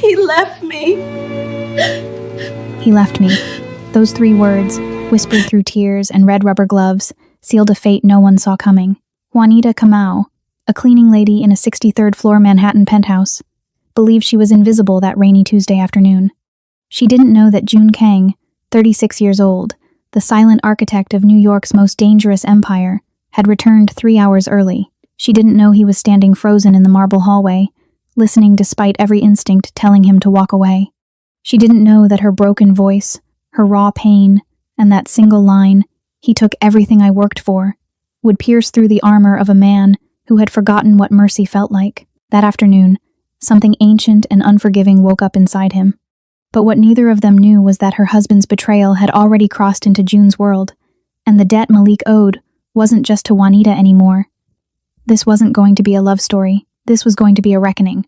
He left me. He left me. Those 3 words, whispered through tears and red rubber gloves, sealed a fate no one saw coming. Juanita Kamau, a cleaning lady in a 63rd floor Manhattan penthouse, believed she was invisible that rainy Tuesday afternoon. She didn't know that June Kang, 36 years old, the silent architect of New York's most dangerous empire, had returned 3 hours early. She didn't know he was standing frozen in the marble hallway, listening despite every instinct telling him to walk away. She didn't know that her broken voice, her raw pain, and that single line, "He took everything I worked for," would pierce through the armor of a man who had forgotten what mercy felt like. That afternoon, something ancient and unforgiving woke up inside him. But what neither of them knew was that her husband's betrayal had already crossed into June's world, and the debt Malik owed wasn't just to Juanita anymore. This wasn't going to be a love story. This was going to be a reckoning.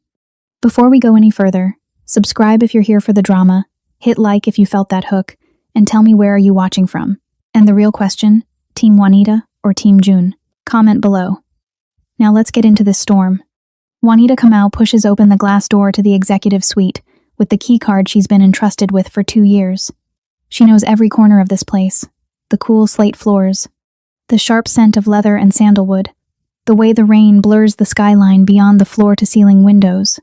Before we go any further, subscribe if you're here for the drama, hit like if you felt that hook, and tell me where are you watching from. And the real question, Team Juanita or Team June? Comment below. Now let's get into this storm. Juanita Kamau pushes open the glass door to the executive suite with the key card she's been entrusted with for 2 years. She knows every corner of this place, the cool slate floors, the sharp scent of leather and sandalwood, the way the rain blurs the skyline beyond the floor-to-ceiling windows.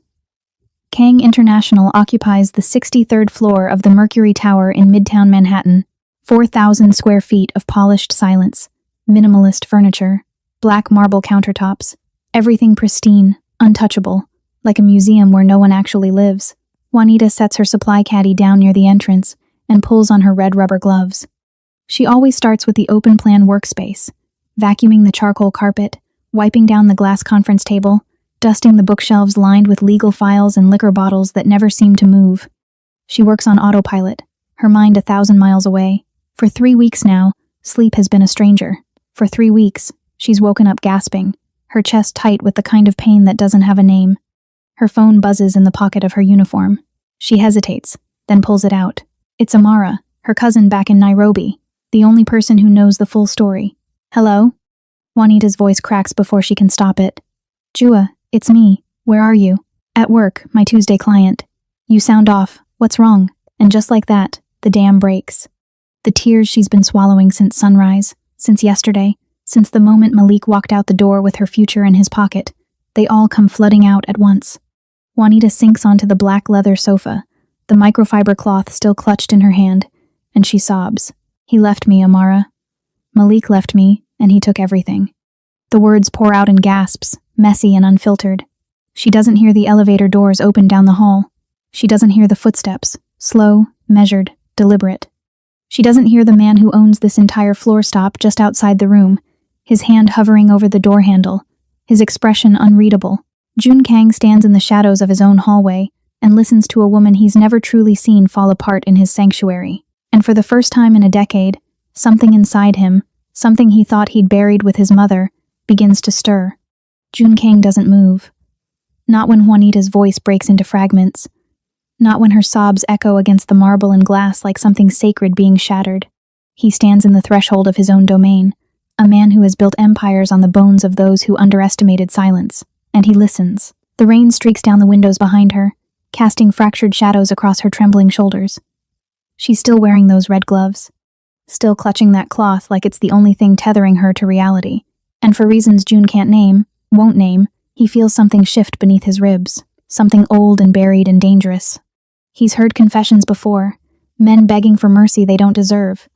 Kang International occupies the 63rd floor of the Mercury Tower in Midtown Manhattan, 4,000 square feet of polished silence, minimalist furniture, black marble countertops, everything pristine, untouchable, like a museum where no one actually lives. Juanita sets her supply caddy down near the entrance and pulls on her red rubber gloves. She always starts with the open-plan workspace, vacuuming the charcoal carpet, wiping down the glass conference table, dusting the bookshelves lined with legal files and liquor bottles that never seem to move. She works on autopilot, her mind 1,000 miles away. For 3 weeks now, sleep has been a stranger. For 3 weeks, she's woken up gasping, her chest tight with the kind of pain that doesn't have a name. Her phone buzzes in the pocket of her uniform. She hesitates, then pulls it out. It's Amara, her cousin back in Nairobi, the only person who knows the full story. "Hello?" Juanita's voice cracks before she can stop it. "Jua, it's me. Where are you?" "At work, my Tuesday client." "You sound off. What's wrong?" And just like that, the dam breaks. The tears she's been swallowing since sunrise, since yesterday, since the moment Malik walked out the door with her future in his pocket, they all come flooding out at once. Juanita sinks onto the black leather sofa, the microfiber cloth still clutched in her hand, and she sobs. "He left me, Amara. Malik left me, and he took everything." The words pour out in gasps, messy and unfiltered. She doesn't hear the elevator doors open down the hall. She doesn't hear the footsteps, slow, measured, deliberate. She doesn't hear the man who owns this entire floor stop just outside the room, his hand hovering over the door handle, his expression unreadable. June Kang stands in the shadows of his own hallway and listens to a woman he's never truly seen fall apart in his sanctuary. And for the first time in a decade, something inside him, something he thought he'd buried with his mother, begins to stir. June Kang doesn't move. Not when Juanita's voice breaks into fragments. Not when her sobs echo against the marble and glass like something sacred being shattered. He stands in the threshold of his own domain, a man who has built empires on the bones of those who underestimated silence. And he listens. The rain streaks down the windows behind her, casting fractured shadows across her trembling shoulders. She's still wearing those red gloves, still clutching that cloth like it's the only thing tethering her to reality. And for reasons June can't name, won't name, he feels something shift beneath his ribs, something old and buried and dangerous. He's heard confessions before, men begging for mercy they don't deserve,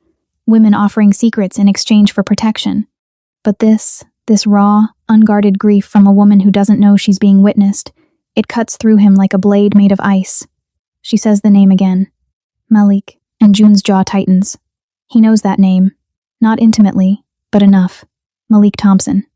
women offering secrets in exchange for protection. But this raw, unguarded grief from a woman who doesn't know she's being witnessed, it cuts through him like a blade made of ice. She says the name again. Malik, and June's jaw tightens. He knows that name. Not intimately, but enough. Malik Thompson.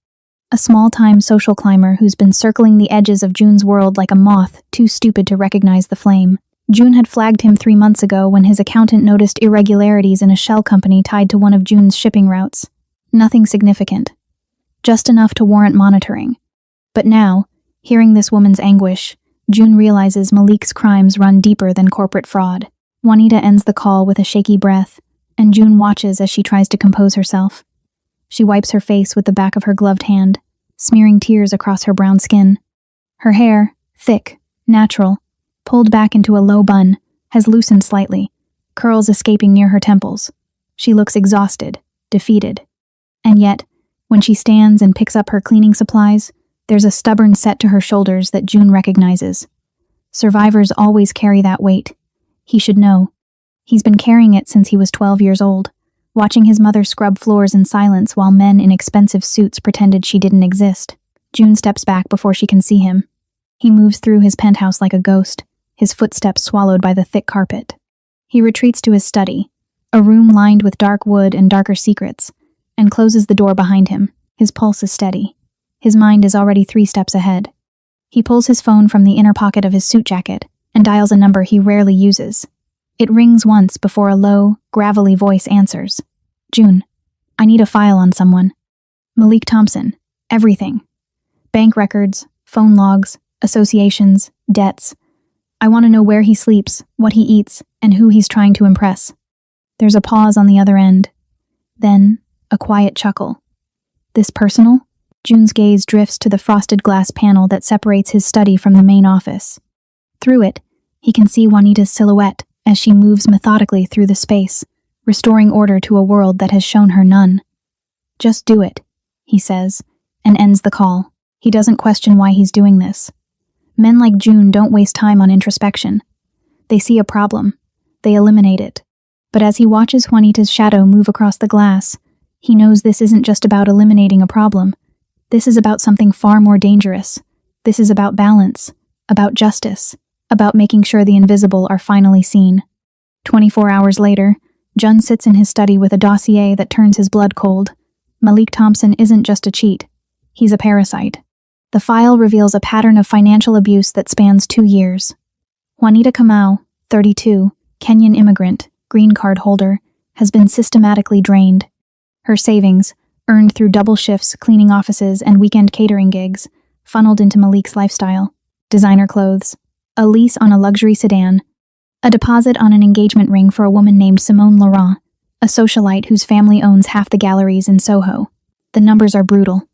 A small-time social climber who's been circling the edges of June's world like a moth, too stupid to recognize the flame. June had flagged him 3 months ago when his accountant noticed irregularities in a shell company tied to one of June's shipping routes. Nothing significant. Just enough to warrant monitoring. But now, hearing this woman's anguish, June realizes Malik's crimes run deeper than corporate fraud. Juanita ends the call with a shaky breath, and June watches as she tries to compose herself. She wipes her face with the back of her gloved hand, smearing tears across her brown skin. Her hair, thick, natural, pulled back into a low bun, has loosened slightly, curls escaping near her temples. She looks exhausted, defeated. And yet, when she stands and picks up her cleaning supplies, there's a stubborn set to her shoulders that June recognizes. Survivors always carry that weight. He should know. He's been carrying it since he was 12 years old, watching his mother scrub floors in silence while men in expensive suits pretended she didn't exist. June steps back before she can see him. He moves through his penthouse like a ghost, his footsteps swallowed by the thick carpet. He retreats to his study, a room lined with dark wood and darker secrets, and closes the door behind him. His pulse is steady. His mind is already 3 steps ahead. He pulls his phone from the inner pocket of his suit jacket and dials a number he rarely uses. It rings once before a low, gravelly voice answers. June, I need a file on someone. Malik Thompson. Everything. Bank records, phone logs, associations, debts. I want to know where he sleeps, what he eats, and who he's trying to impress. There's a pause on the other end. Then, a quiet chuckle. This personal? June's gaze drifts to the frosted glass panel that separates his study from the main office. Through it, he can see Juanita's silhouette as she moves methodically through the space, restoring order to a world that has shown her none. Just do it, he says, and ends the call. He doesn't question why he's doing this. Men like June don't waste time on introspection. They see a problem. They eliminate it. But as he watches Juanita's shadow move across the glass, he knows this isn't just about eliminating a problem. This is about something far more dangerous. This is about balance, about justice, about making sure the invisible are finally seen. 24 hours later, Jun sits in his study with a dossier that turns his blood cold. Malik Thompson isn't just a cheat. He's a parasite. The file reveals a pattern of financial abuse that spans 2 years. Juanita Kamau, 32, Kenyan immigrant, green card holder, has been systematically drained. Her savings, earned through double shifts, cleaning offices, and weekend catering gigs, funneled into Malik's lifestyle. Designer clothes, a lease on a luxury sedan, a deposit on an engagement ring for a woman named Simone Laurent, a socialite whose family owns half the galleries in Soho. The numbers are brutal.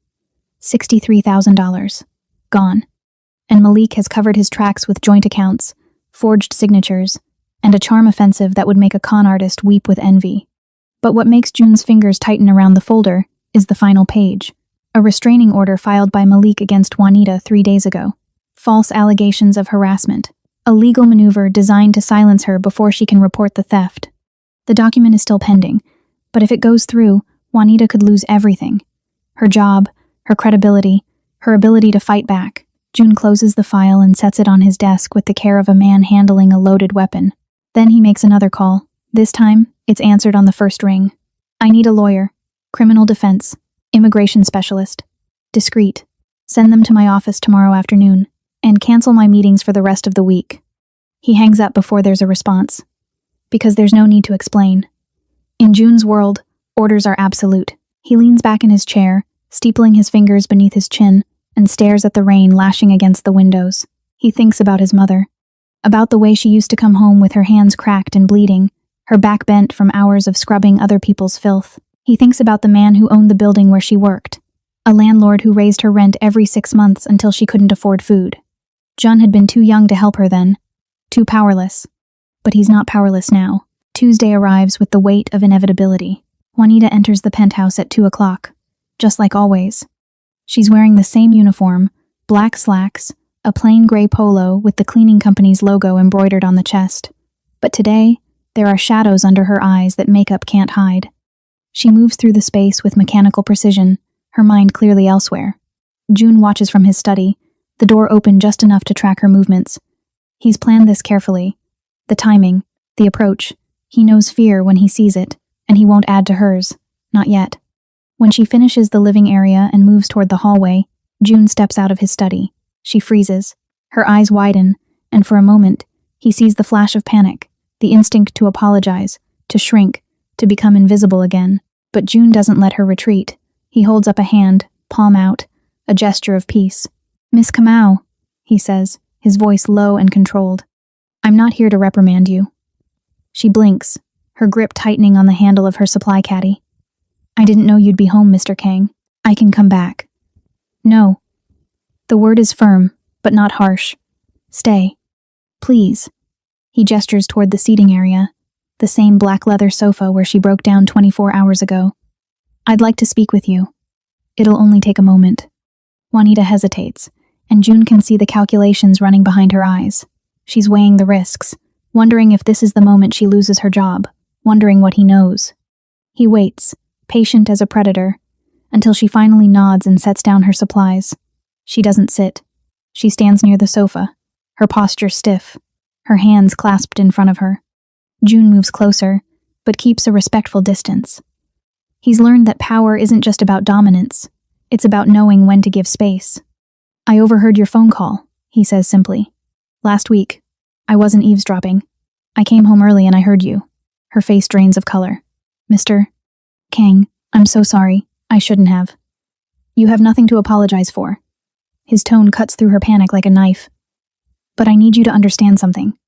$63,000. Gone. And Malik has covered his tracks with joint accounts, forged signatures, and a charm offensive that would make a con artist weep with envy. But what makes June's fingers tighten around the folder is the final page, a restraining order filed by Malik against Juanita 3 days ago. False allegations of harassment, a legal maneuver designed to silence her before she can report the theft. The document is still pending, but if it goes through, Juanita could lose everything. Her job, her credibility, her ability to fight back. June closes the file and sets it on his desk with the care of a man handling a loaded weapon. Then he makes another call. This time, it's answered on the first ring. I need a lawyer. Criminal defense. Immigration specialist. Discreet. Send them to my office tomorrow afternoon. And cancel my meetings for the rest of the week. He hangs up before there's a response. Because there's no need to explain. In June's world, orders are absolute. He leans back in his chair, steepling his fingers beneath his chin, and stares at the rain lashing against the windows. He thinks about his mother. About the way she used to come home with her hands cracked and bleeding, her back bent from hours of scrubbing other people's filth. He thinks about the man who owned the building where she worked, a landlord who raised her rent every 6 months until she couldn't afford food. Jun had been too young to help her then, too powerless. But he's not powerless now. Tuesday arrives with the weight of inevitability. Juanita enters the penthouse at 2 o'clock, just like always. She's wearing the same uniform, black slacks, a plain gray polo with the cleaning company's logo embroidered on the chest. But today, there are shadows under her eyes that makeup can't hide. She moves through the space with mechanical precision, her mind clearly elsewhere. June watches from his study, the door open just enough to track her movements. He's planned this carefully. The timing, the approach. He knows fear when he sees it, and he won't add to hers. Not yet. When she finishes the living area and moves toward the hallway, June steps out of his study. She freezes. Her eyes widen, and for a moment, he sees the flash of panic, the instinct to apologize, to shrink, to become invisible again. But June doesn't let her retreat. He holds up a hand, palm out, a gesture of peace. Miss Kamau, he says, his voice low and controlled. I'm not here to reprimand you. She blinks, her grip tightening on the handle of her supply caddy. I didn't know you'd be home, Mr. Kang. I can come back. No. The word is firm, but not harsh. Stay. Please. He gestures toward the seating area, the same black leather sofa where she broke down 24 hours ago. I'd like to speak with you. It'll only take a moment. Juanita hesitates, and June can see the calculations running behind her eyes. She's weighing the risks, wondering if this is the moment she loses her job, wondering what he knows. He waits, patient as a predator, until she finally nods and sets down her supplies. She doesn't sit. She stands near the sofa, her posture stiff, her hands clasped in front of her. June moves closer, but keeps a respectful distance. He's learned that power isn't just about dominance, it's about knowing when to give space. I overheard your phone call, he says simply. Last week. I wasn't eavesdropping. I came home early and I heard you. Her face drains of color. Mr. Kang, I'm so sorry. I shouldn't have. You have nothing to apologize for. His tone cuts through her panic like a knife. But I need you to understand something.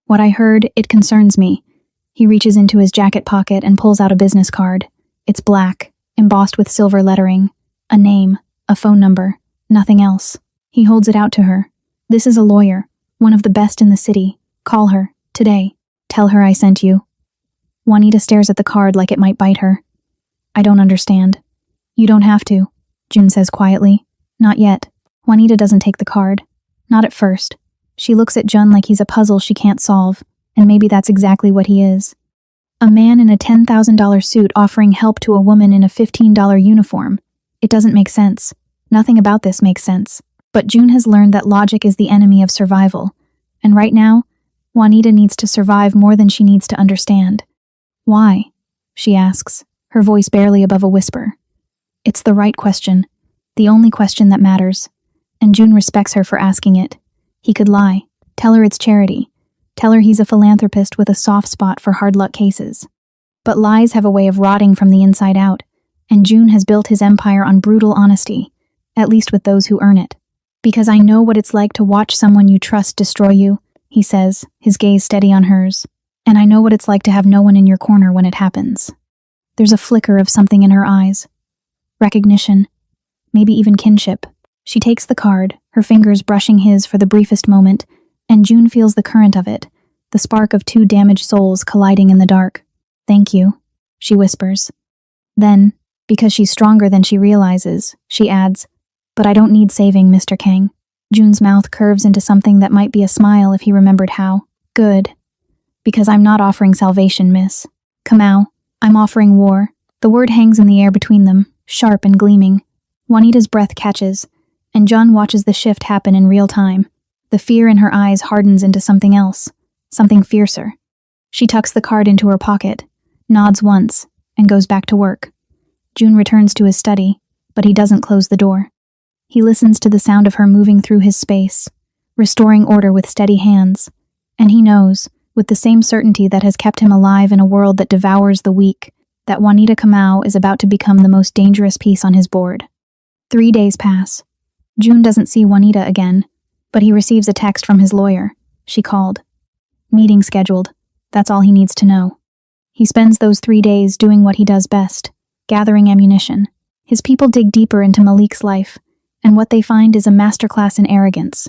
What I heard, it concerns me. He reaches into his jacket pocket and pulls out a business card. It's black, embossed with silver lettering. A name, a phone number, nothing else. He holds it out to her. This is a lawyer, one of the best in the city. Call her, today. Tell her I sent you. Juanita stares at the card like it might bite her. I don't understand. You don't have to, June says quietly. Not yet. Juanita doesn't take the card. Not at first. She looks at Jun like he's a puzzle she can't solve, and maybe that's exactly what he is. A man in a $10,000 suit offering help to a woman in a $15 uniform. It doesn't make sense. Nothing about this makes sense. But June has learned that logic is the enemy of survival. And right now, Juanita needs to survive more than she needs to understand. Why? She asks, her voice barely above a whisper. It's the right question. The only question that matters. And June respects her for asking it. He could lie. Tell her it's charity. Tell her he's a philanthropist with a soft spot for hard luck cases. But lies have a way of rotting from the inside out, and June has built his empire on brutal honesty, at least with those who earn it. Because I know what it's like to watch someone you trust destroy you, he says, his gaze steady on hers. And I know what it's like to have no one in your corner when it happens. There's a flicker of something in her eyes. Recognition. Maybe even kinship. She takes the card, her fingers brushing his for the briefest moment, and June feels the current of it, the spark of two damaged souls colliding in the dark. Thank you, she whispers. Then, because she's stronger than she realizes, she adds, but I don't need saving, Mr. Kang. June's mouth curves into something that might be a smile if he remembered how. Good. Because I'm not offering salvation, miss. Kamau, I'm offering war. The word hangs in the air between them, sharp and gleaming. Juanita's breath catches, and John watches the shift happen in real time. The fear in her eyes hardens into something else, something fiercer. She tucks the card into her pocket, nods once, and goes back to work. June returns to his study, but he doesn't close the door. He listens to the sound of her moving through his space, restoring order with steady hands, and he knows, with the same certainty that has kept him alive in a world that devours the weak, that Juanita Kamau is about to become the most dangerous piece on his board. 3 days pass. June doesn't see Juanita again, but he receives a text from his lawyer. She called. Meeting scheduled. That's all he needs to know. He spends those 3 days doing what he does best, gathering ammunition. His people dig deeper into Malik's life, and what they find is a masterclass in arrogance.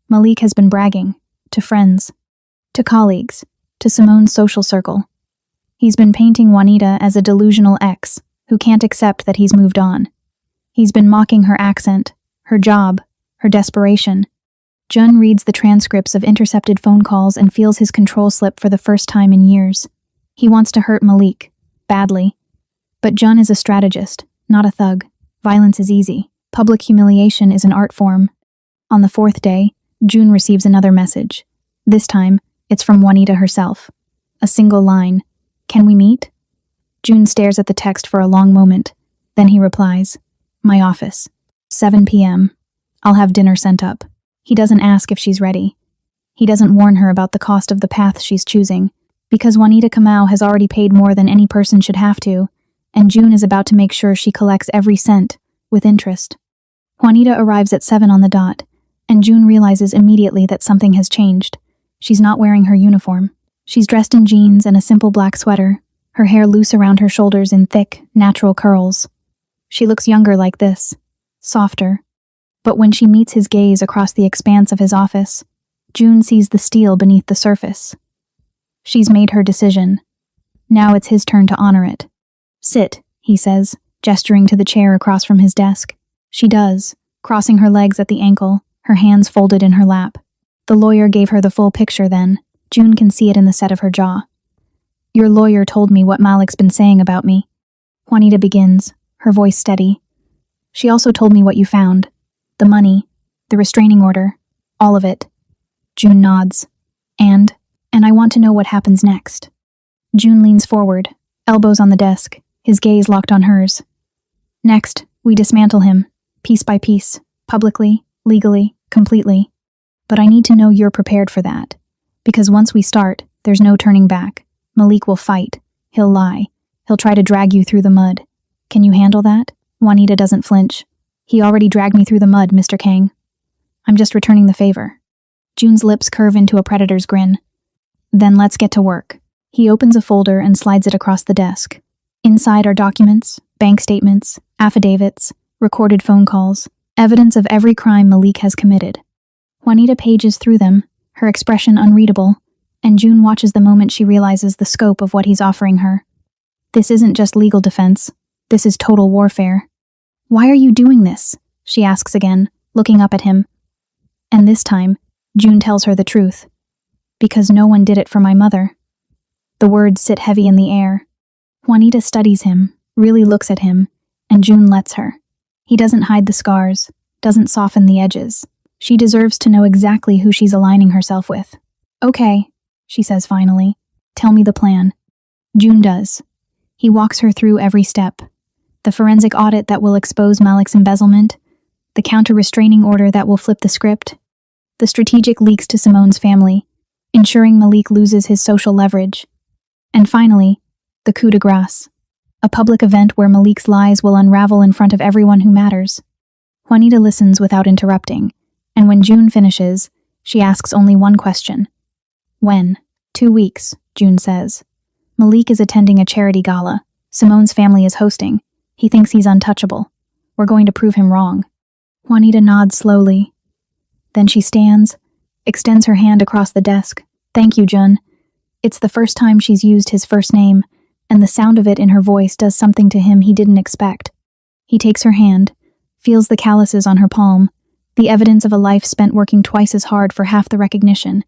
Malik has been bragging, to friends, to colleagues, to Simone's social circle. He's been painting Juanita as a delusional ex who can't accept that he's moved on. He's been mocking her accent, her job, her desperation. Jun reads the transcripts of intercepted phone calls and feels his control slip for the first time in years. He wants to hurt Malik, badly. But Jun is a strategist, not a thug. Violence is easy. Public humiliation is an art form. On the 4th day, June receives another message. This time, it's from Juanita herself. A single line. Can we meet? June stares at the text for a long moment. Then he replies, My office. 7 p.m. I'll have dinner sent up. He doesn't ask if she's ready. He doesn't warn her about the cost of the path she's choosing, because Juanita Kamau has already paid more than any person should have to, and June is about to make sure she collects every cent, with interest. Juanita arrives at 7 on the dot, and June realizes immediately that something has changed. She's not wearing her uniform. She's dressed in jeans and a simple black sweater, her hair loose around her shoulders in thick, natural curls. She looks younger like this, softer. But when she meets his gaze across the expanse of his office, June sees the steel beneath the surface. She's made her decision. Now it's his turn to honor it. "Sit," he says, gesturing to the chair across from his desk. She does, crossing her legs at the ankle, her hands folded in her lap. The lawyer gave her the full picture then. June can see it in the set of her jaw. "Your lawyer told me what Malik's been saying about me." Juanita begins, her voice steady. "She also told me what you found. The money, the restraining order, all of it." June nods. And I want to know what happens next." June leans forward, elbows on the desk, his gaze locked on hers. "Next, we dismantle him, piece by piece, publicly, legally, completely. But I need to know you're prepared for that. Because once we start, there's no turning back. Malik will fight. He'll lie. He'll try to drag you through the mud. Can you handle that?" Juanita doesn't flinch. "He already dragged me through the mud, Mr. Kang. I'm just returning the favor." June's lips curve into a predator's grin. "Then let's get to work." He opens a folder and slides it across the desk. Inside are documents, bank statements, affidavits, recorded phone calls, evidence of every crime Malik has committed. Juanita pages through them, her expression unreadable, and June watches the moment she realizes the scope of what he's offering her. This isn't just legal defense. This is total warfare. "Why are you doing this?" she asks again, looking up at him. And this time, June tells her the truth. "Because no one did it for my mother." The words sit heavy in the air. Juanita studies him, really looks at him, and June lets her. He doesn't hide the scars, doesn't soften the edges. She deserves to know exactly who she's aligning herself with. "Okay," she says finally. "Tell me the plan." June does. He walks her through every step. The forensic audit that will expose Malik's embezzlement, the counter-restraining order that will flip the script, the strategic leaks to Simone's family, ensuring Malik loses his social leverage, and finally, the coup de grace, a public event where Malik's lies will unravel in front of everyone who matters. Juanita listens without interrupting, and when June finishes, she asks only one question. "When?" 2 weeks, June says. "Malik is attending a charity gala. Simone's family is hosting. He thinks he's untouchable. We're going to prove him wrong." Juanita nods slowly. Then she stands, extends her hand across the desk. "Thank you, Jun." It's the first time she's used his first name, and the sound of it in her voice does something to him he didn't expect. He takes her hand, feels the calluses on her palm, the evidence of a life spent working twice as hard for half the recognition,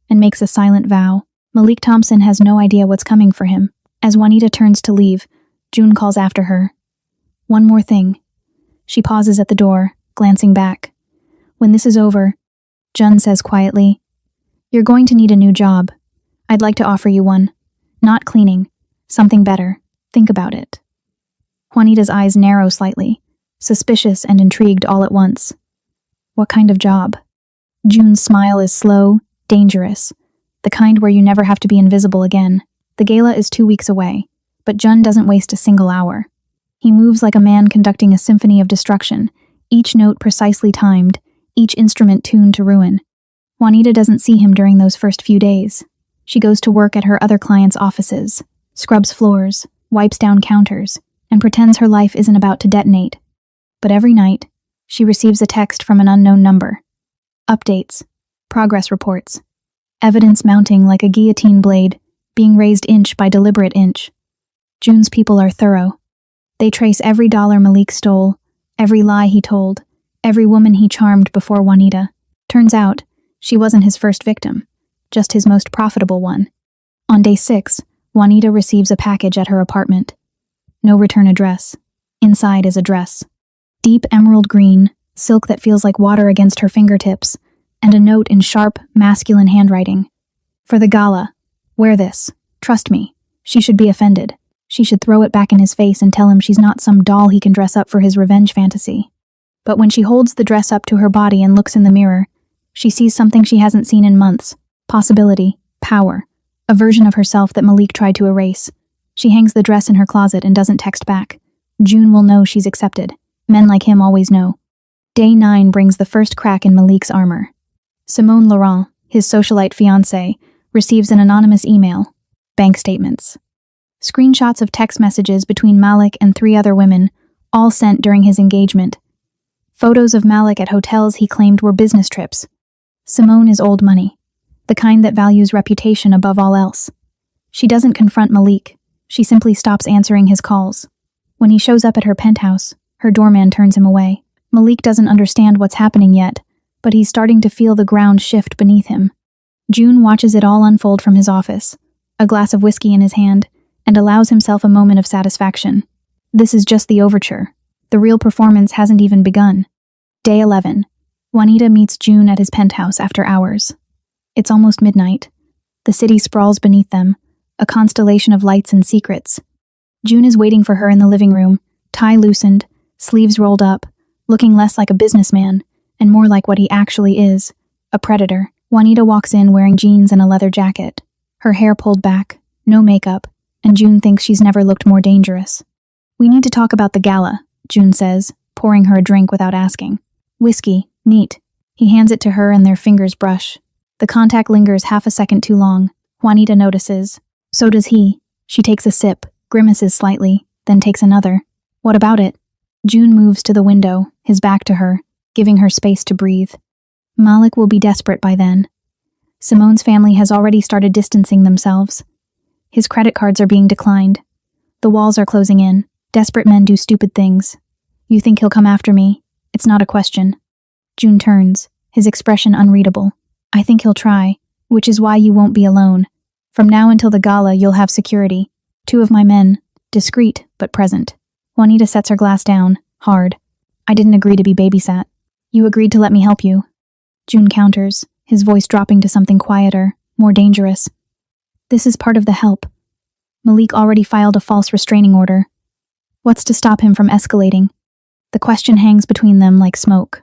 and makes a silent vow. Malik Thompson has no idea what's coming for him. As Juanita turns to leave, June calls after her. "One more thing." She pauses at the door, glancing back. "When this is over," Jun says quietly, "you're going to need a new job. I'd like to offer you one. Not cleaning. Something better. Think about it." Juanita's eyes narrow slightly, suspicious and intrigued all at once. "What kind of job?" June's smile is slow, dangerous, the kind where you never have to be invisible again. The gala is 2 weeks away, but Jun doesn't waste a single hour. He moves like a man conducting a symphony of destruction, each note precisely timed, each instrument tuned to ruin. Juanita doesn't see him during those first few days. She goes to work at her other clients' offices, scrubs floors, wipes down counters, and pretends her life isn't about to detonate. But every night, she receives a text from an unknown number. Updates, progress reports, evidence mounting like a guillotine blade, being raised inch by deliberate inch. June's people are thorough. They trace every dollar Malik stole, every lie he told, every woman he charmed before Juanita. Turns out, she wasn't his first victim, just his most profitable one. On day 6, Juanita receives a package at her apartment. No return address. Inside is a dress. Deep emerald green, silk that feels like water against her fingertips, and a note in sharp, masculine handwriting. "For the gala. Wear this. Trust me. She should be offended. She should throw it back in his face and tell him she's not some doll he can dress up for his revenge fantasy." But when she holds the dress up to her body and looks in the mirror, she sees something she hasn't seen in months. Possibility, power, a version of herself that Malik tried to erase. She hangs the dress in her closet and doesn't text back. June will know she's accepted. Men like him always know. Day 9 brings the first crack in Malik's armor. Simone Laurent, his socialite fiancée, receives an anonymous email. Bank statements. Screenshots of text messages between Malik and 3 other women, all sent during his engagement. Photos of Malik at hotels he claimed were business trips. Simone is old money, the kind that values reputation above all else. She doesn't confront Malik, she simply stops answering his calls. When he shows up at her penthouse, her doorman turns him away. Malik doesn't understand what's happening yet, but he's starting to feel the ground shift beneath him. June watches it all unfold from his office, a glass of whiskey in his hand, and allows himself a moment of satisfaction. This is just the overture. The real performance hasn't even begun. Day 11. Juanita meets June at his penthouse after hours. It's almost midnight. The city sprawls beneath them, a constellation of lights and secrets. June is waiting for her in the living room, tie loosened, sleeves rolled up, looking less like a businessman and more like what he actually is, a predator. Juanita walks in wearing jeans and a leather jacket, her hair pulled back, no makeup, and June thinks she's never looked more dangerous. "We need to talk about the gala," June says, pouring her a drink without asking. "Whiskey, neat." He hands it to her and their fingers brush. The contact lingers half a second too long. Juanita notices. So does he. She takes a sip, grimaces slightly, then takes another. "What about it?" June moves to the window, his back to her, giving her space to breathe. Malik will be desperate by then. Simone's family has already started distancing themselves. His credit cards are being declined. The walls are closing in. Desperate men do stupid things. "You think he'll come after me? It's not a question." June turns, his expression unreadable. "I think he'll try, which is why you won't be alone. From now until the gala, you'll have security. 2 of my men, discreet but present." Juanita sets her glass down, hard. "I didn't agree to be babysat. You agreed to let me help you." June counters, his voice dropping to something quieter, more dangerous. "This is part of the help. Malik already filed a false restraining order. What's to stop him from escalating?" The question hangs between them like smoke.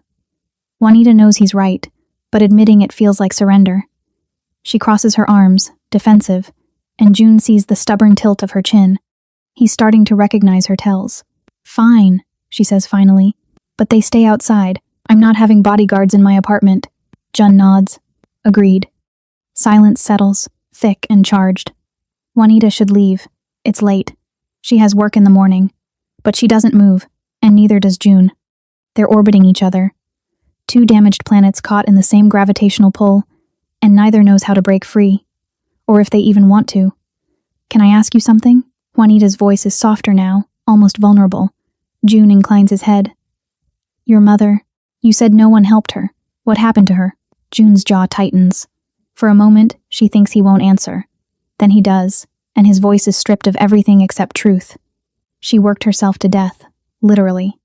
Juanita knows he's right, but admitting it feels like surrender. She crosses her arms, defensive, and June sees the stubborn tilt of her chin. He's starting to recognize her tells. "Fine," she says finally, "but they stay outside. I'm not having bodyguards in my apartment." Jun nods. "Agreed." Silence settles, thick and charged. Juanita should leave. It's late. She has work in the morning. But she doesn't move, and neither does June. They're orbiting each other. 2 damaged planets caught in the same gravitational pull, and neither knows how to break free, or if they even want to. "Can I ask you something?" Juanita's voice is softer now, almost vulnerable. June inclines his head. "Your mother, you said no one helped her. What happened to her?" June's jaw tightens. For a moment, she thinks he won't answer. Then he does, and his voice is stripped of everything except truth. "She worked herself to death, literally.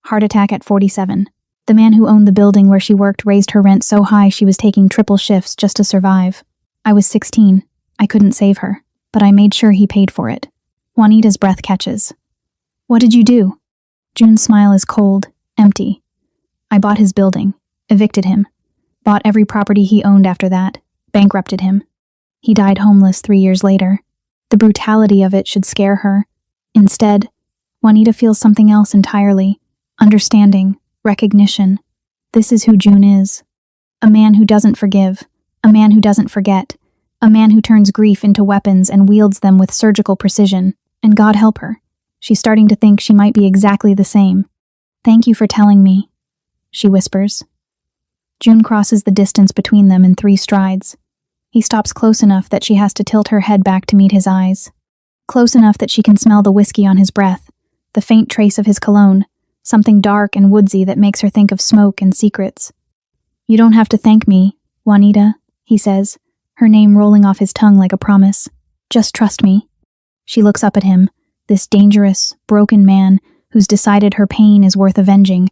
Heart attack at 47. The man who owned the building where she worked raised her rent so high she was taking triple shifts just to survive. I was 16. I couldn't save her, but I made sure he paid for it." Juanita's breath catches. "What did you do?" June's smile is cold, empty. "I bought his building, evicted him, bought every property he owned after that, bankrupted him. He died homeless 3 years later. The brutality of it should scare her. Instead, Juanita feels something else entirely. Understanding, recognition. This is who June is. A man who doesn't forgive, a man who doesn't forget, a man who turns grief into weapons and wields them with surgical precision. And God help her. She's starting to think she might be exactly the same. "Thank you for telling me," she whispers. June crosses the distance between them in 3 strides. He stops close enough that she has to tilt her head back to meet his eyes. Close enough that she can smell the whiskey on his breath, the faint trace of his cologne, something dark and woodsy that makes her think of smoke and secrets. "You don't have to thank me, Juanita," he says, her name rolling off his tongue like a promise. "Just trust me." She looks up at him, this dangerous, broken man who's decided her pain is worth avenging,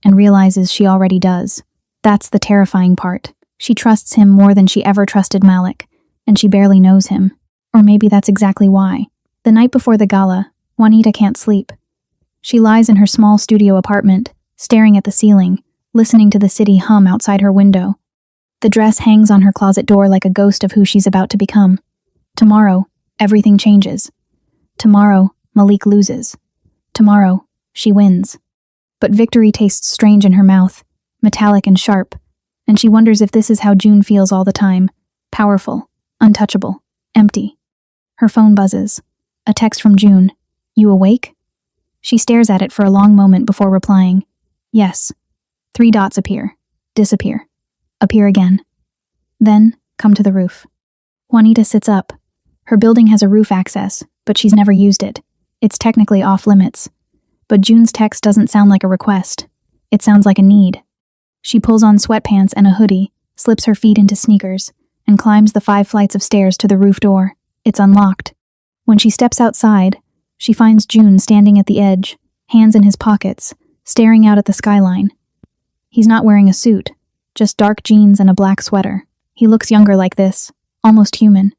and realizes she already does. That's the terrifying part. She trusts him more than she ever trusted Malik, and she barely knows him. Or maybe that's exactly why. The night before the gala, Juanita can't sleep. She lies in her small studio apartment, staring at the ceiling, listening to the city hum outside her window. The dress hangs on her closet door like a ghost of who she's about to become. Tomorrow, everything changes. Tomorrow, Malik loses. Tomorrow, she wins. But victory tastes strange in her mouth, metallic and sharp, and she wonders if this is how June feels all the time. Powerful, untouchable, empty. Her phone buzzes. A text from June. "You awake?" She stares at it for a long moment before replying. "Yes." 3 dots appear. Disappear. Appear again. Then, come to the roof. Juanita sits up. Her building has a roof access, but she's never used it. It's technically off limits. But June's text doesn't sound like a request. It sounds like a need. She pulls on sweatpants and a hoodie, slips her feet into sneakers, and climbs the 5 flights of stairs to the roof door. It's unlocked. When she steps outside, she finds June standing at the edge, hands in his pockets, staring out at the skyline. He's not wearing a suit, just dark jeans and a black sweater. He looks younger like this, almost human.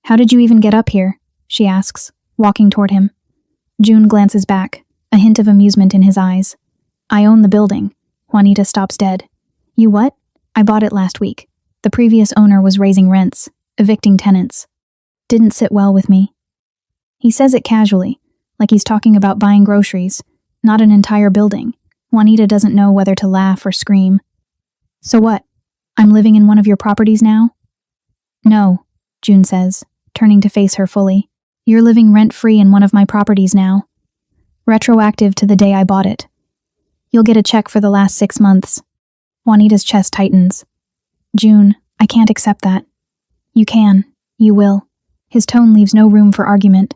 "How did you even get up here?" she asks, walking toward him. June glances back, a hint of amusement in his eyes. "I own the building." Juanita stops dead. "You what?" "I bought it last week. The previous owner was raising rents, evicting tenants. Didn't sit well with me." He says it casually, like he's talking about buying groceries, not an entire building. Juanita doesn't know whether to laugh or scream. "So what? I'm living in one of your properties now?" "No," June says, turning to face her fully. "You're living rent-free in one of my properties now. Retroactive to the day I bought it. You'll get a check for the last 6 months." Juanita's chest tightens. "June, I can't accept that." "You can. You will." His tone leaves no room for argument.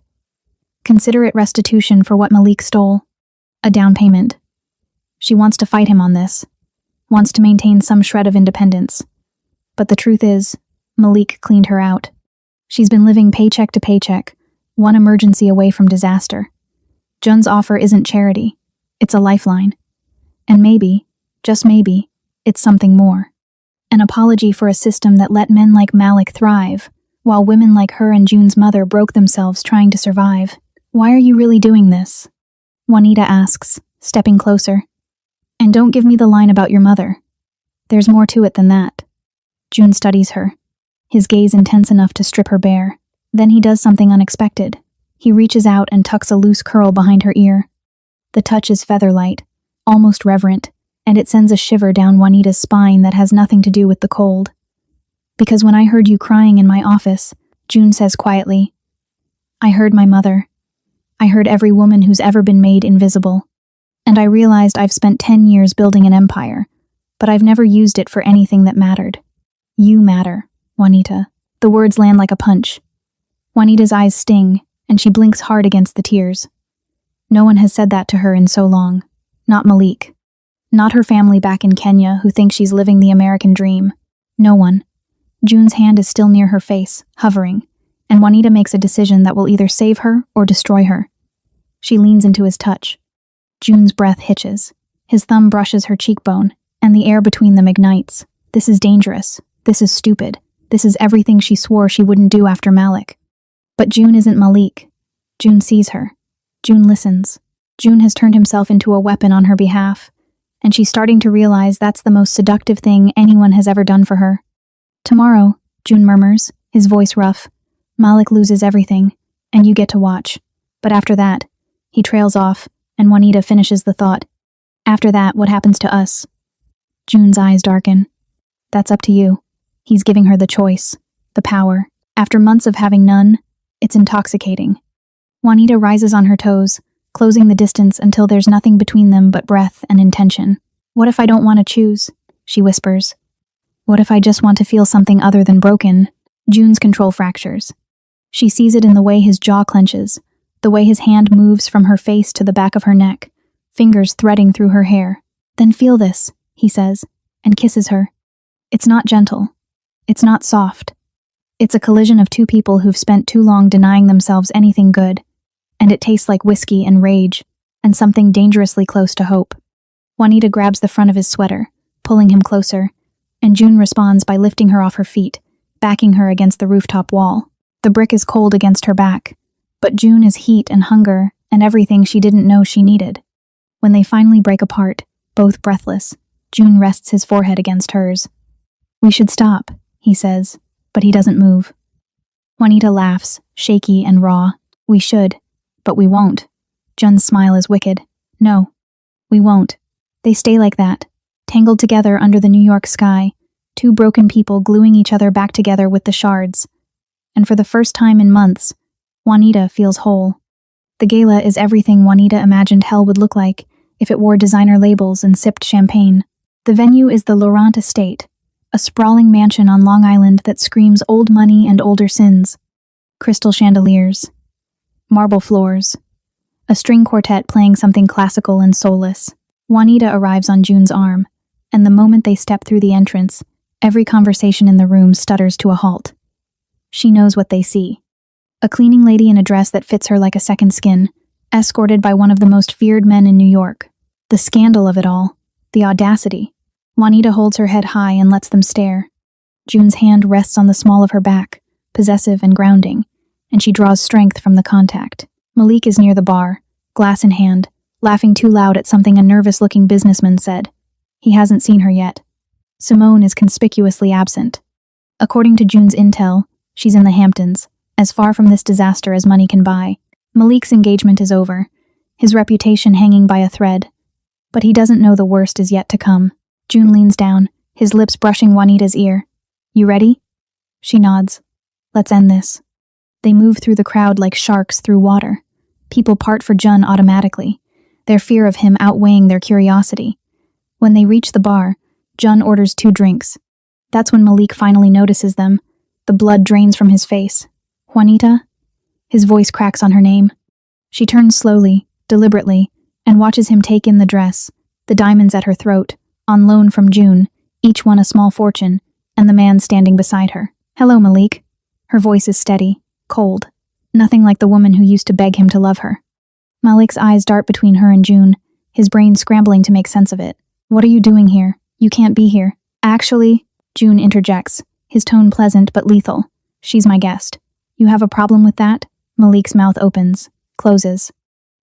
"Consider it restitution for what Malik stole. A down payment." She wants to fight him on this. Wants to maintain some shred of independence. But the truth is, Malik cleaned her out. She's been living paycheck to paycheck, one emergency away from disaster. Jun's offer isn't charity. It's a lifeline. And maybe, just maybe, it's something more. An apology for a system that let men like Malik thrive, while women like her and June's mother broke themselves trying to survive. "Why are you really doing this?" Juanita asks, stepping closer. "And don't give me the line about your mother. There's more to it than that." June studies her, his gaze intense enough to strip her bare. Then he does something unexpected. He reaches out and tucks a loose curl behind her ear. The touch is feather-light, almost reverent, and it sends a shiver down Juanita's spine that has nothing to do with the cold. "Because when I heard you crying in my office," June says quietly, "I heard my mother. I heard every woman who's ever been made invisible. And I realized I've spent 10 years building an empire, but I've never used it for anything that mattered. You matter, Juanita." The words land like a punch. Juanita's eyes sting, and she blinks hard against the tears. No one has said that to her in so long. Not Malik. Not her family back in Kenya who think she's living the American dream. No one. June's hand is still near her face, hovering, and Juanita makes a decision that will either save her or destroy her. She leans into his touch. June's breath hitches. His thumb brushes her cheekbone, and the air between them ignites. This is dangerous. This is stupid. This is everything she swore she wouldn't do after Malik. But June isn't Malik. June sees her. June listens. June has turned himself into a weapon on her behalf, and she's starting to realize that's the most seductive thing anyone has ever done for her. "Tomorrow," June murmurs, his voice rough, "Malik loses everything, and you get to watch. But after that," he trails off, and Juanita finishes the thought. "After that, what happens to us?" June's eyes darken. "That's up to you." He's giving her the choice, the power. After months of having none, it's intoxicating. Juanita rises on her toes, closing the distance until there's nothing between them but breath and intention. "What if I don't want to choose?" she whispers. "What if I just want to feel something other than broken?" June's control fractures. She sees it in the way his jaw clenches, the way his hand moves from her face to the back of her neck, fingers threading through her hair. "Then feel this," he says, and kisses her. It's not gentle. It's not soft. It's a collision of two people who've spent too long denying themselves anything good, and it tastes like whiskey and rage, and something dangerously close to hope. Juanita grabs the front of his sweater, pulling him closer, and June responds by lifting her off her feet, backing her against the rooftop wall. The brick is cold against her back, but June is heat and hunger and everything she didn't know she needed. When they finally break apart, both breathless, June rests his forehead against hers. "We should stop," he says, but he doesn't move. Juanita laughs, shaky and raw. "We should, but we won't." Jun's smile is wicked. "No, we won't." They stay like that, tangled together under the New York sky, two broken people gluing each other back together with the shards. And for the first time in months, Juanita feels whole. The gala is everything Juanita imagined hell would look like if it wore designer labels and sipped champagne. The venue is the Laurent estate, A sprawling mansion on Long Island that screams old money and older sins. Crystal chandeliers. Marble floors. A string quartet playing something classical and soulless. Juanita arrives on June's arm, and the moment they step through the entrance, every conversation in the room stutters to a halt. She knows what they see. A cleaning lady in a dress that fits her like a second skin, escorted by one of the most feared men in New York. The scandal of it all. The audacity. Juanita holds her head high and lets them stare. June's hand rests on the small of her back, possessive and grounding, and she draws strength from the contact. Malik is near the bar, glass in hand, laughing too loud at something a nervous-looking businessman said. He hasn't seen her yet. Simone is conspicuously absent. According to June's intel, she's in the Hamptons, as far from this disaster as money can buy. Malik's engagement is over, his reputation hanging by a thread. But he doesn't know the worst is yet to come. June leans down, his lips brushing Juanita's ear. You ready? She nods. Let's end this. They move through the crowd like sharks through water. People part for Jun automatically, their fear of him outweighing their curiosity. When they reach the bar, Jun orders 2 drinks. That's when Malik finally notices them. The blood drains from his face. Juanita? His voice cracks on her name. She turns slowly, deliberately, and watches him take in the dress, the diamonds at her throat, on loan from June, each one a small fortune, and the man standing beside her. Hello, Malik. Her voice is steady, cold, nothing like the woman who used to beg him to love her. Malik's eyes dart between her and June, his brain scrambling to make sense of it. What are you doing here? You can't be here. Actually, June interjects, his tone pleasant but lethal. She's my guest. You have a problem with that? Malik's mouth opens, closes.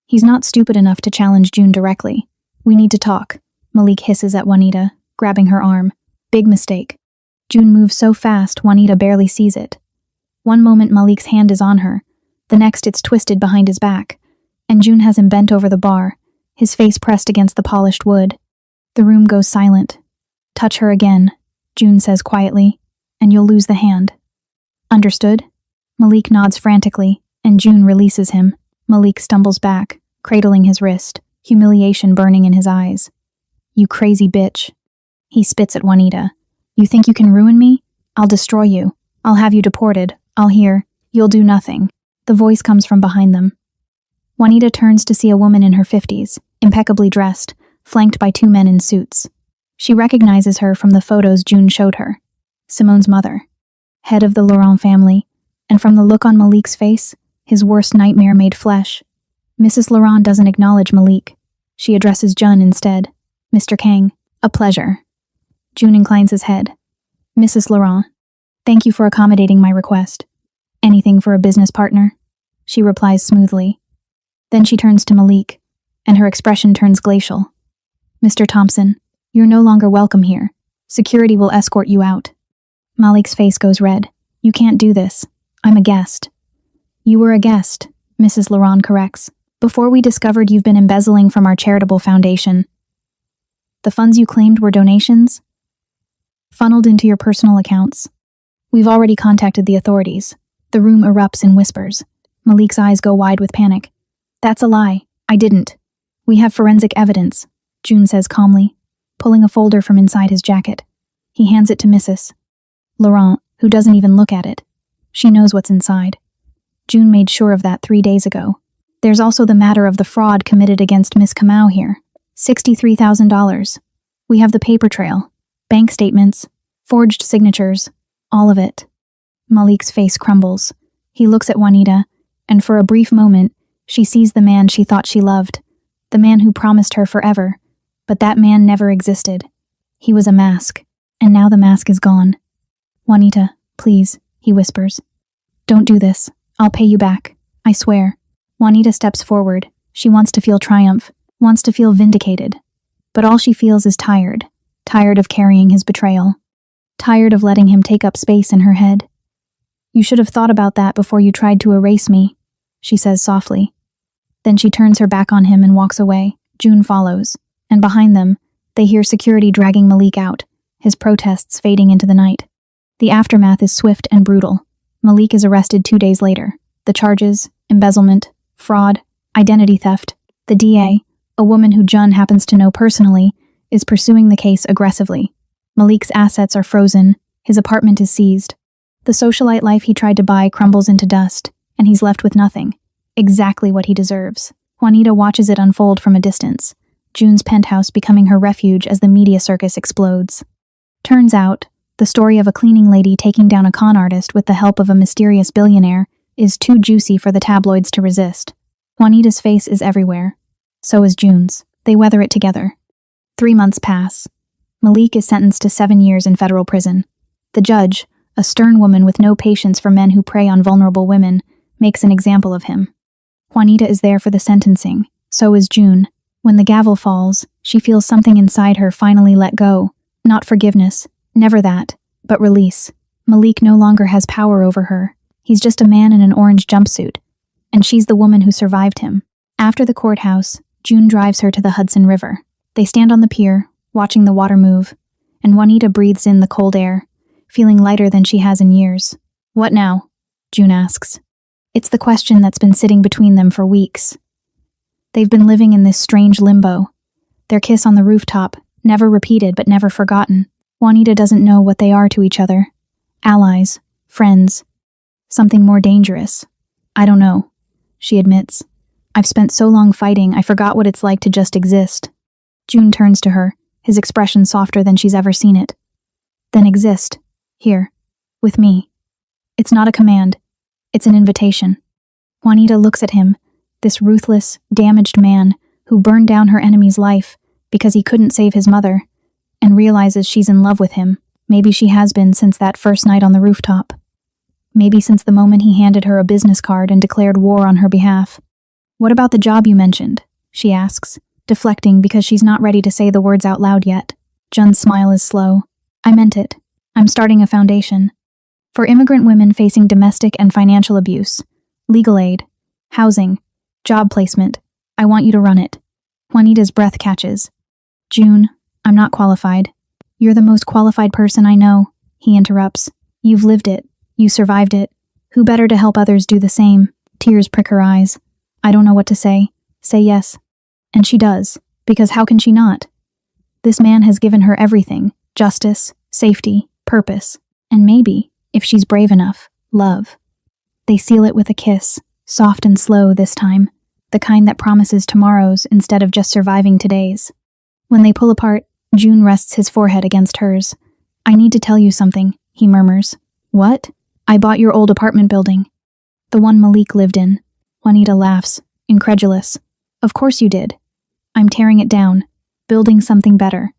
He's not stupid enough to challenge June directly. We need to talk. Malik hisses at Juanita, grabbing her arm. Big mistake. June moves so fast, Juanita barely sees it. One moment Malik's hand is on her, the next it's twisted behind his back, and June has him bent over the bar, his face pressed against the polished wood. The room goes silent. Touch her again, June says quietly, and you'll lose the hand. Understood? Malik nods frantically, and June releases him. Malik stumbles back, cradling his wrist, humiliation burning in his eyes. You crazy bitch. He spits at Juanita. You think you can ruin me? I'll destroy you. I'll have you deported. I'll hear. You'll do nothing. The voice comes from behind them. Juanita turns to see a woman in her 50s, impeccably dressed, flanked by 2 men in suits. She recognizes her from the photos June showed her. Simone's mother, head of the Laurent family, and from the look on Malik's face, his worst nightmare made flesh. Mrs. Laurent doesn't acknowledge Malik. She addresses Jun instead. Mr. Kang, a pleasure. June inclines his head. Mrs. Laurent, thank you for accommodating my request. Anything for a business partner? She replies smoothly. Then she turns to Malik, and her expression turns glacial. Mr. Thompson, you're no longer welcome here. Security will escort you out. Malik's face goes red. You can't do this. I'm a guest. You were a guest, Mrs. Laurent corrects, before we discovered you've been embezzling from our charitable foundation. The funds you claimed were donations? Funneled into your personal accounts. We've already contacted the authorities. The room erupts in whispers. Malik's eyes go wide with panic. That's a lie. I didn't. We have forensic evidence, June says calmly, pulling a folder from inside his jacket. He hands it to Mrs. Laurent, who doesn't even look at it. She knows what's inside. June made sure of that 3 days ago. There's also the matter of the fraud committed against Miss Kamau here. $63,000. We have the paper trail, bank statements, forged signatures, all of it. Malik's face crumbles. He looks at Juanita, and for a brief moment, she sees the man she thought she loved, the man who promised her forever, but that man never existed. He was a mask, and now the mask is gone. Juanita, please, he whispers. Don't do this. I'll pay you back. I swear. Juanita steps forward. She wants to feel triumph, wants to feel vindicated. But all she feels is tired. Tired of carrying his betrayal. Tired of letting him take up space in her head. You should have thought about that before you tried to erase me, she says softly. Then she turns her back on him and walks away. June follows, and behind them, they hear security dragging Malik out, his protests fading into the night. The aftermath is swift and brutal. Malik is arrested 2 days later. The charges, embezzlement, fraud, identity theft. The DA, a woman who Jun happens to know personally, is pursuing the case aggressively. Malik's assets are frozen, his apartment is seized. The socialite life he tried to buy crumbles into dust, and he's left with nothing. Exactly what he deserves. Juanita watches it unfold from a distance, June's penthouse becoming her refuge as the media circus explodes. Turns out, the story of a cleaning lady taking down a con artist with the help of a mysterious billionaire is too juicy for the tabloids to resist. Juanita's face is everywhere. So is June's. They weather it together. 3 months pass. Malik is sentenced to 7 years in federal prison. The judge, a stern woman with no patience for men who prey on vulnerable women, makes an example of him. Juanita is there for the sentencing. So is June. When the gavel falls, she feels something inside her finally let go. Not forgiveness, never that, but release. Malik no longer has power over her. He's just a man in an orange jumpsuit. And she's the woman who survived him. After the courthouse, June drives her to the Hudson River. They stand on the pier, watching the water move, and Juanita breathes in the cold air, feeling lighter than she has in years. "What now?" June asks. It's the question that's been sitting between them for weeks. They've been living in this strange limbo. Their kiss on the rooftop, never repeated but never forgotten. Juanita doesn't know what they are to each other. Allies, friends, something more dangerous. "I don't know," she admits. "I've spent so long fighting, I forgot what it's like to just exist." June turns to her, his expression softer than she's ever seen it. "Then exist. Here. With me." It's not a command. It's an invitation. Juanita looks at him, this ruthless, damaged man who burned down her enemy's life because he couldn't save his mother, and realizes she's in love with him. Maybe she has been since that first night on the rooftop. Maybe since the moment he handed her a business card and declared war on her behalf. "What about the job you mentioned?" she asks, deflecting because she's not ready to say the words out loud yet. Jun's smile is slow. "I meant it. I'm starting a foundation. For immigrant women facing domestic and financial abuse, legal aid, housing, job placement. I want you to run it." Juanita's breath catches. "June, I'm not qualified." "You're the most qualified person I know," he interrupts. "You've lived it. You survived it. Who better to help others do the same?" Tears prick her eyes. "I don't know what to say. Say yes." And she does, because how can she not? This man has given her everything: justice, safety, purpose, and maybe, if she's brave enough, love. They seal it with a kiss, soft and slow this time, the kind that promises tomorrows instead of just surviving todays. When they pull apart, June rests his forehead against hers. "I need to tell you something," he murmurs. "What?" "I bought your old apartment building. The one Malik lived in." Juanita laughs, incredulous. "Of course you did. I'm tearing it down, building something better.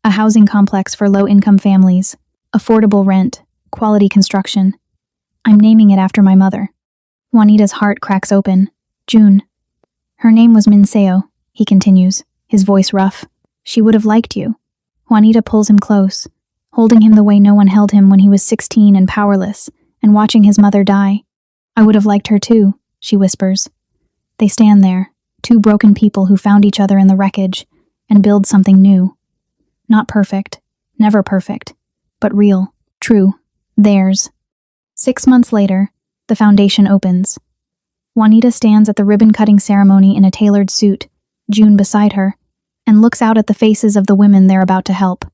A housing complex for low-income families, affordable rent, quality construction. I'm naming it after my mother." Juanita's heart cracks open. "June." "Her name was Minseo," he continues, his voice rough. "She would have liked you." Juanita pulls him close, holding him the way no one held him when he was 16 and powerless, and watching his mother die. "I would have liked her too," she whispers. They stand there, two broken people who found each other in the wreckage, and build something new. Not perfect, never perfect, but real, true, theirs. 6 months later, the foundation opens. Juanita stands at the ribbon-cutting ceremony in a tailored suit, June beside her, and looks out at the faces of the women they're about to help.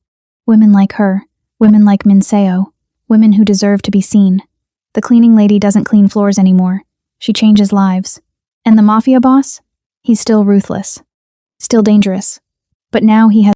Women like her, women like Minseo, women who deserve to be seen. The cleaning lady doesn't clean floors anymore. She changes lives. And the Mafia boss? He's still ruthless. Still dangerous. But now he has